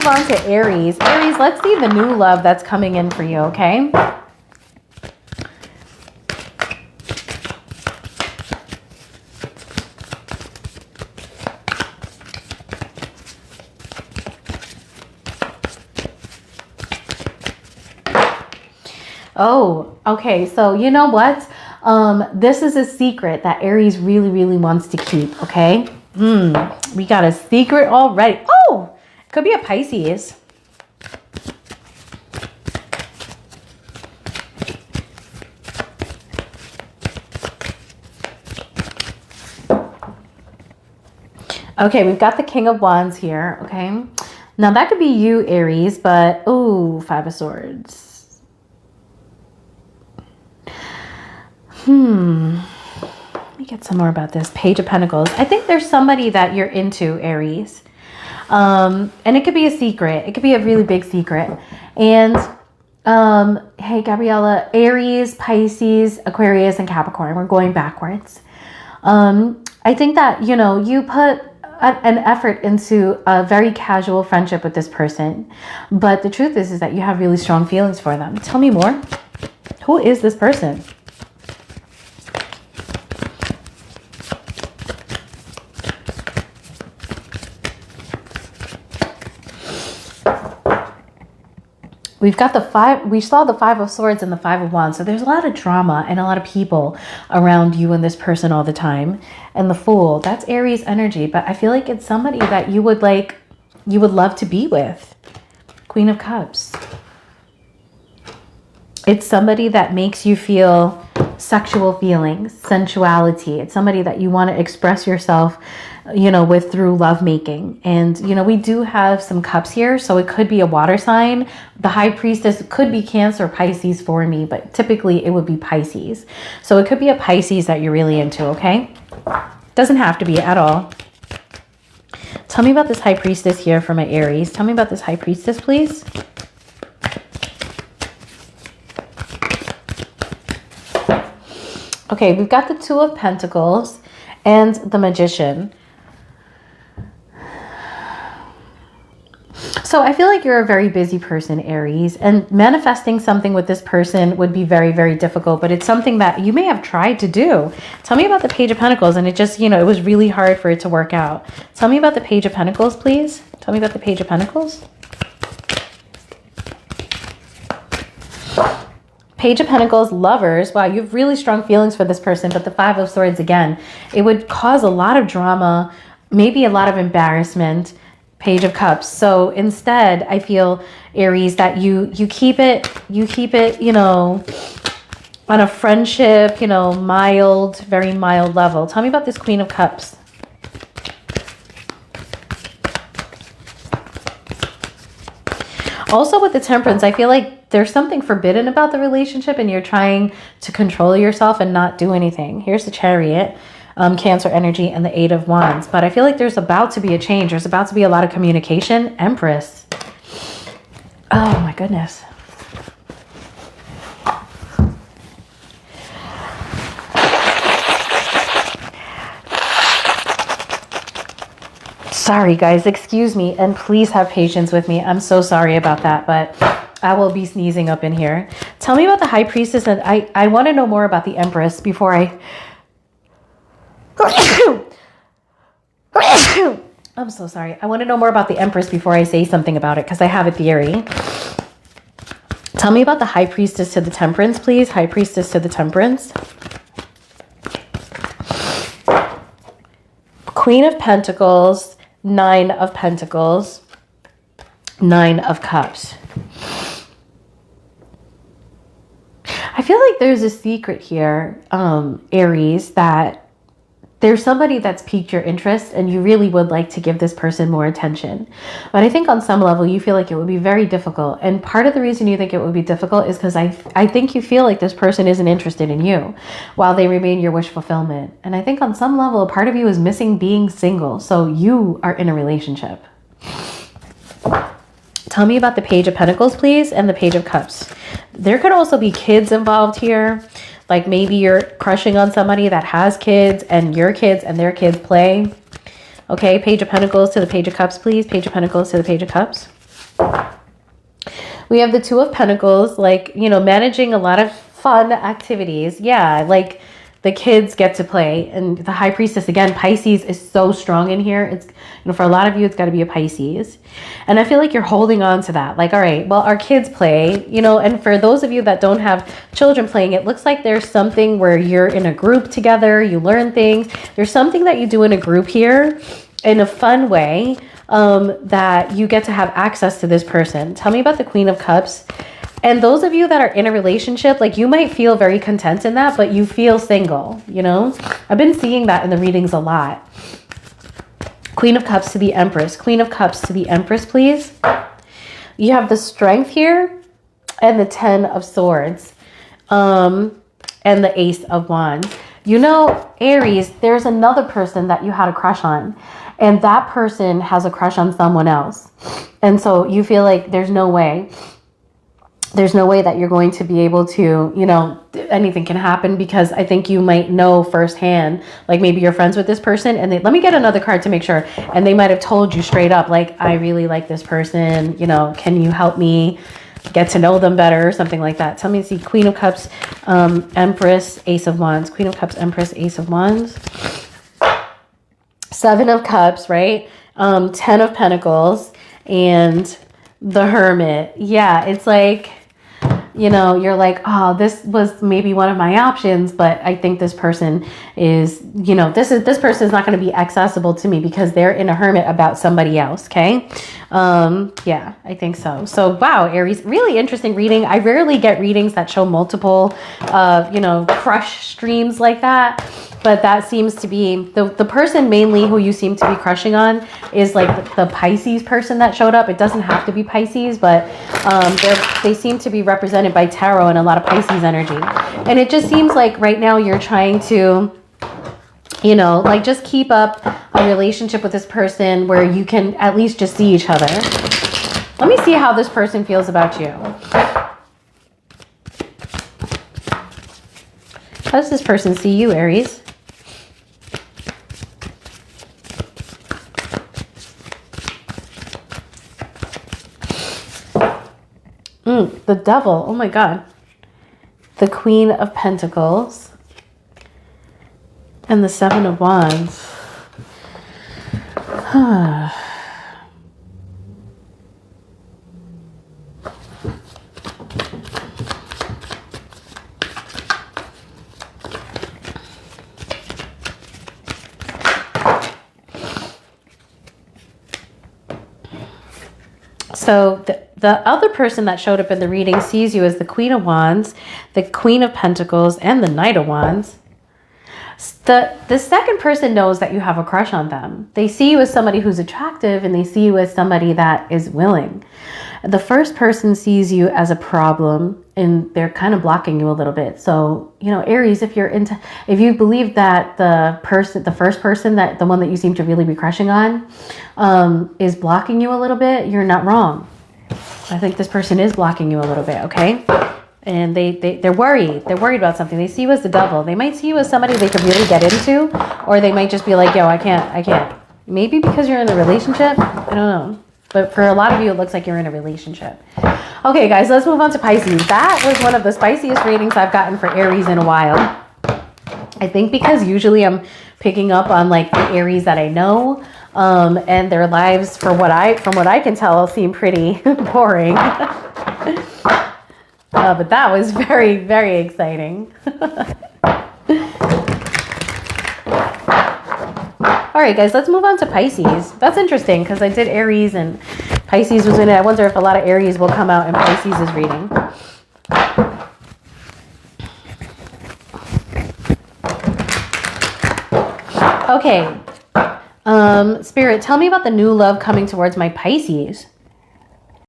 Move on to Aries. Aries, let's see the new love that's coming in for you, okay? Oh, okay. So you know what? This is a secret that Aries really, really wants to keep, okay? We got a secret already. Oh, could be a Pisces. Okay, we've got the King of Wands here, okay? Now that could be you, Aries, but, oh, Five of Swords. Let me get some more about this. Page of Pentacles. I think there's somebody that you're into, Aries. And it could be a secret. It could be a really big secret. And, hey, Gabriella, Aries, Pisces, Aquarius, and Capricorn. We're going backwards. I think that, you know, you put an effort into a very casual friendship with this person. But the truth is that you have really strong feelings for them. Tell me more. Who is this person? We've got we saw the Five of Swords and the Five of Wands. So there's a lot of drama and a lot of people around you and this person all the time. And the Fool, that's Aries energy. But I feel like it's somebody that you would love to be with. Queen of Cups. It's somebody that makes you feel sexual feelings, sensuality. It's somebody that you want to express yourself, you know, with through lovemaking. And, you know, we do have some cups here, so it could be a water sign. The High Priestess could be Cancer or Pisces for me, but typically it would be Pisces. So it could be a Pisces that you're really into, okay? Doesn't have to be at all. Tell me about this High Priestess here for my Aries. Tell me about this High Priestess, please. Okay, we've got the Two of Pentacles and the Magician. So I feel like you're a very busy person, Aries, and manifesting something with this person would be very, very difficult, but it's something that you may have tried to do. Tell me about the Page of Pentacles, and it just, you know, it was really hard for it to work out. Tell me about the Page of Pentacles, please. Tell me about the Page of Pentacles. Page of Pentacles, Lovers. Wow, you have really strong feelings for this person, but the Five of Swords, again, it would cause a lot of drama, maybe a lot of embarrassment. Page of Cups. So instead, I feel, Aries, that you keep it, you know, on a friendship, you know, mild, very mild level. Tell me about this Queen of Cups. Also with the Temperance, I feel like there's something forbidden about the relationship and you're trying to control yourself and not do anything. Here's the Chariot, Cancer energy, and the Eight of Wands. But I feel like there's about to be a change. There's about to be a lot of communication. Empress. Oh my goodness. Sorry guys, excuse me, and please have patience with me. I'm so sorry about that, but I will be sneezing up in here. Tell me about the High Priestess, and I want to know more about the Empress before I... I'm so sorry. I want to know more about the Empress before I say something about it, because I have a theory. Tell me about the High Priestess to the Temperance, please. High Priestess to the Temperance. Queen of Pentacles, Nine of Pentacles, Nine of Cups. I feel like there's a secret here, Aries, that there's somebody that's piqued your interest and you really would like to give this person more attention. But I think on some level you feel like it would be very difficult. And part of the reason you think it would be difficult is because I think you feel like this person isn't interested in you while they remain your wish fulfillment. And I think on some level, a part of you is missing being single. So you are in a relationship. Tell me about the Page of Pentacles, please, and the Page of Cups. There could also be kids involved here. Like maybe you're crushing on somebody that has kids and your kids and their kids play. Okay, Page of Pentacles to the Page of Cups, please. Page of Pentacles to the Page of Cups. We have the Two of Pentacles, like, you know, managing a lot of fun activities. Yeah, like the kids get to play. And the High Priestess, again, Pisces is so strong in here. It's, you know, for a lot of you, it's got to be a Pisces. And I feel like you're holding on to that. Like, all right, well, our kids play, you know, and for those of you that don't have children playing, it looks like there's something where you're in a group together, you learn things. There's something that you do in a group here in a fun way, that you get to have access to this person. Tell me about the Queen of Cups. And those of you that are in a relationship, like you might feel very content in that, but you feel single, you know? I've been seeing that in the readings a lot. Queen of Cups to the Empress. Queen of Cups to the Empress, please. You have the Strength here and the Ten of Swords, and the Ace of Wands. You know, Aries, there's another person that you had a crush on, and that person has a crush on someone else. And so you feel like there's no way that you're going to be able to, you know, anything can happen, because I think you might know firsthand, like maybe you're friends with this person and let me get another card to make sure. And they might've told you straight up, like, I really like this person, you know, can you help me get to know them better or something like that. Tell me, see, Queen of Cups, Empress, Ace of Wands, Queen of Cups, Empress, Ace of Wands, Seven of Cups, right? 10 of Pentacles and the Hermit. Yeah, it's like, you know, you're like, oh, this was maybe one of my options, but I think this person is, you know, this person is not going to be accessible to me because they're in a hermit about somebody else. Okay. Yeah, I think so. So, wow, Aries, really interesting reading. I rarely get readings that show multiple, you know, crush streams like that. But that seems to be the person mainly who you seem to be crushing on is like the Pisces person that showed up. It doesn't have to be Pisces, but they seem to be represented by tarot and a lot of Pisces energy. And it just seems like right now you're trying to, you know, like just keep up a relationship with this person where you can at least just see each other. Let me see how this person feels about you. How does this person see you, Aries? The Devil. Oh my God. The Queen of Pentacles. And the Seven of Wands. So the other person that showed up in the reading sees you as the Queen of Wands, the Queen of Pentacles, and the Knight of Wands. The second person knows that you have a crush on them. They see you as somebody who's attractive, and they see you as somebody that is willing. The first person sees you as a problem, and they're kind of blocking you a little bit. So, you know, Aries, if you believe that the first person, that the one that you seem to really be crushing on, is blocking you a little bit, you're not wrong. I think this person is blocking you a little bit, okay? And they're worried. They're worried about something. They see you as the Devil. They might see you as somebody they could really get into, or they might just be like, yo, I can't. Maybe because you're in a relationship. I don't know. But for a lot of you, it looks like you're in a relationship. Okay, guys, let's move on to Pisces. That was one of the spiciest readings I've gotten for Aries in a while. I think because usually I'm picking up on like the Aries that I know, and their lives, from what I can tell, seem pretty boring. But that was very, very exciting. All right, guys, let's move on to Pisces. That's interesting because I did Aries and Pisces was in it. I wonder if a lot of Aries will come out in Pisces' reading. Okay. Spirit, tell me about the new love coming towards my Pisces.